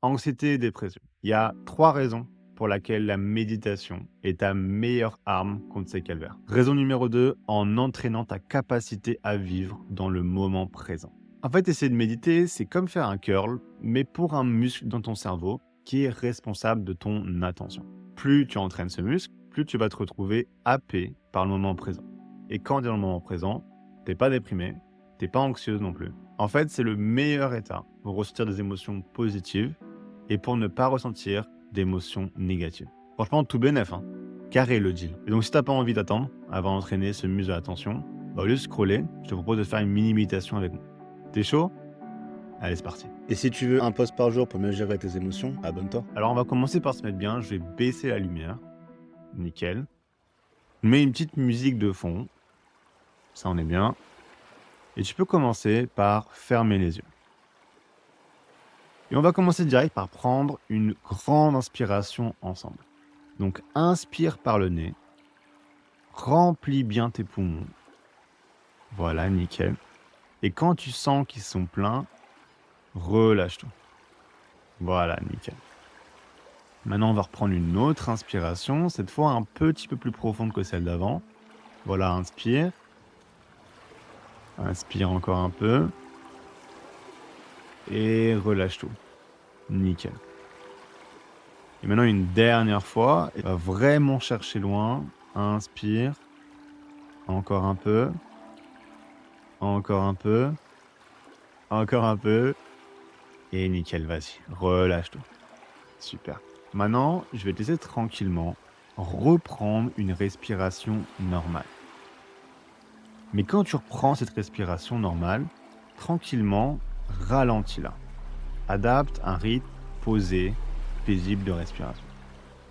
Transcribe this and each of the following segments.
Anxiété et dépression. Il y a 3 raisons pour lesquelles la méditation est ta meilleure arme contre ces calvaires. Raison numéro 2, en entraînant ta capacité à vivre dans le moment présent. En fait, essayer de méditer, c'est comme faire un curl, mais pour un muscle dans ton cerveau qui est responsable de ton attention. Plus tu entraînes ce muscle, plus tu vas te retrouver happé par le moment présent. Et quand tu es dans le moment présent, t'es pas déprimé, t'es pas anxieuse non plus. En fait, c'est le meilleur état pour ressentir des émotions positives et pour ne pas ressentir d'émotions négatives. Franchement, tout bénef, hein. Carré le deal. Et donc, si t'as pas envie d'attendre avant d'entraîner ce muscle de l'attention, au lieu de scroller, je te propose de faire une mini méditation avec moi. T'es chaud? Allez, c'est parti. Et si tu veux un post par jour pour mieux gérer tes émotions, abonne-toi. Alors, on va commencer par se mettre bien. Je vais baisser la lumière. Nickel. Je mets une petite musique de fond. Ça, on est bien. Et tu peux commencer par fermer les yeux. Et on va commencer direct par prendre une grande inspiration ensemble. Donc, inspire par le nez. Remplis bien tes poumons. Voilà, nickel. Et quand tu sens qu'ils sont pleins, relâche tout. Voilà, nickel. Maintenant, on va reprendre une autre inspiration, cette fois un petit peu plus profonde que celle d'avant. Voilà, inspire. Inspire encore un peu. Et relâche tout. Nickel. Et maintenant, une dernière fois, et va vraiment chercher loin. Inspire. Encore un peu. Encore un peu. Encore un peu. Et nickel, vas-y. Relâche tout. Super. Maintenant, je vais te laisser tranquillement reprendre une respiration normale. Mais quand tu reprends cette respiration normale, tranquillement, ralentis-la. Adapte un rythme posé, paisible de respiration.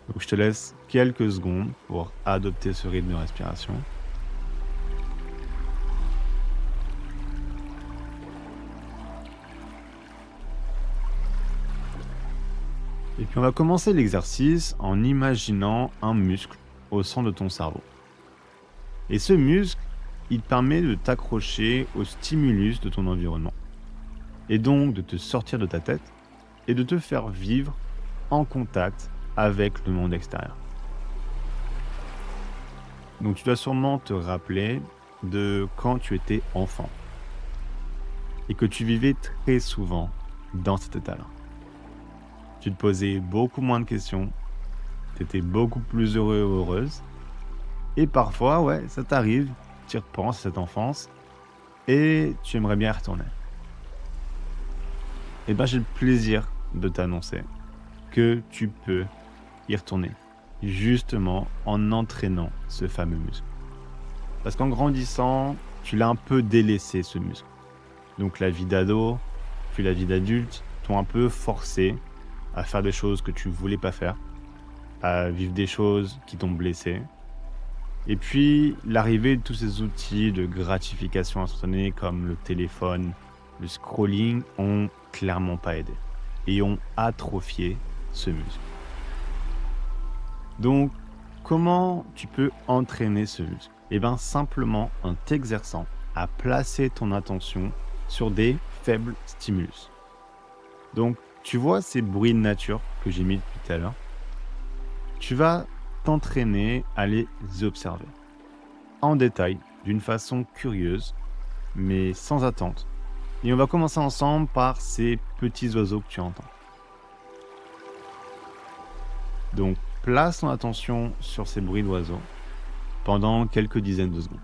Donc je te laisse quelques secondes pour adopter ce rythme de respiration. Et puis on va commencer l'exercice en imaginant un muscle au centre de ton cerveau. Et ce muscle, il te permet de t'accrocher au stimulus de ton environnement. Et donc de te sortir de ta tête et de te faire vivre en contact avec le monde extérieur. Donc tu dois sûrement te rappeler de quand tu étais enfant et que tu vivais très souvent dans cet état-là. Tu te posais beaucoup moins de questions, tu étais beaucoup plus heureux ou heureuse et parfois, ouais, ça t'arrive, tu y repenses à cette enfance et tu aimerais bien y retourner. Et ben j'ai le plaisir de t'annoncer que tu peux y retourner, justement en entraînant ce fameux muscle. Parce qu'en grandissant, tu l'as un peu délaissé ce muscle. Donc la vie d'ado, puis la vie d'adulte t'ont un peu forcé à faire des choses que tu voulais pas faire, à vivre des choses qui t'ont blessé. Et puis l'arrivée de tous ces outils de gratification instantanée comme le téléphone, le scrolling ont clairement pas aidé et ont atrophié ce muscle. Donc, comment tu peux entraîner ce muscle? Eh bien, simplement en t'exerçant à placer ton attention sur des faibles stimulus. Donc, tu vois ces bruits de nature que j'ai mis depuis tout à l'heure? Tu vas t'entraîner à les observer en détail, d'une façon curieuse, mais sans attente. Et on va commencer ensemble par ces petits oiseaux que tu entends. Donc, place ton attention sur ces bruits d'oiseaux pendant quelques dizaines de secondes.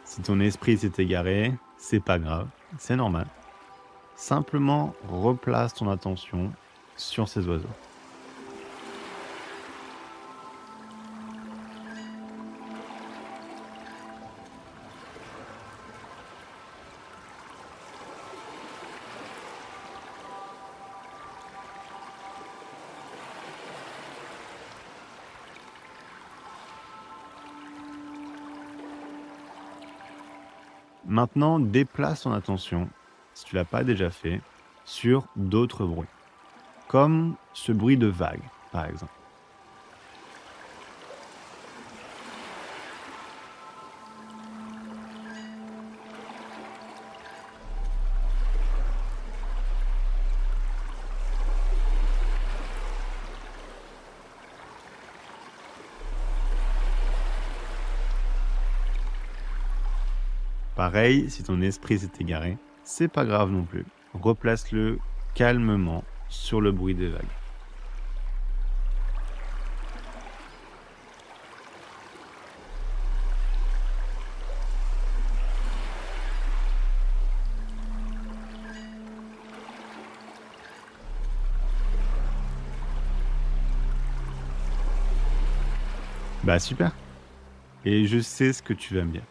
Si ton esprit s'est égaré, c'est pas grave, c'est normal. Simplement replace ton attention sur ces oiseaux. Maintenant, déplace ton attention, si tu l'as pas déjà fait, sur d'autres bruits, comme ce bruit de vague, par exemple. Pareil, si ton esprit s'est égaré, c'est pas grave non plus. Replace-le calmement sur le bruit des vagues. Bah super. Et je sais ce que tu vas me dire.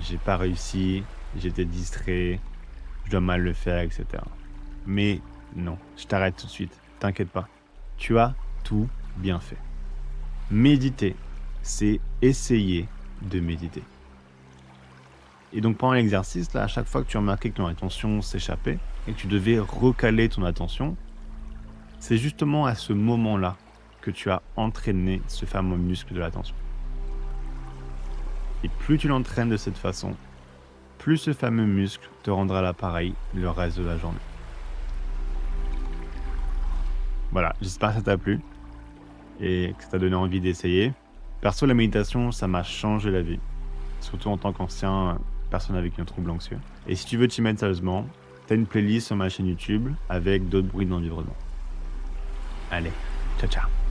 J'ai pas réussi, j'étais distrait, je dois mal le faire, etc. Mais non, je t'arrête tout de suite. T'inquiète pas. Tu as tout bien fait. Méditer, c'est essayer de méditer. Et donc pendant l'exercice, là, à chaque fois que tu remarquais que ton attention s'échappait et que tu devais recaler ton attention, c'est justement à ce moment-là que tu as entraîné ce fameux muscle de l'attention. Et plus tu l'entraînes de cette façon, plus ce fameux muscle te rendra l'appareil le reste de la journée. Voilà, j'espère que ça t'a plu et que ça t'a donné envie d'essayer. Perso, la méditation, ça m'a changé la vie, surtout en tant qu'ancien personne avec un trouble anxieux. Et si tu veux t'y mettre sérieusement, t'as une playlist sur ma chaîne YouTube avec d'autres bruits de l'environnement. Allez, ciao ciao.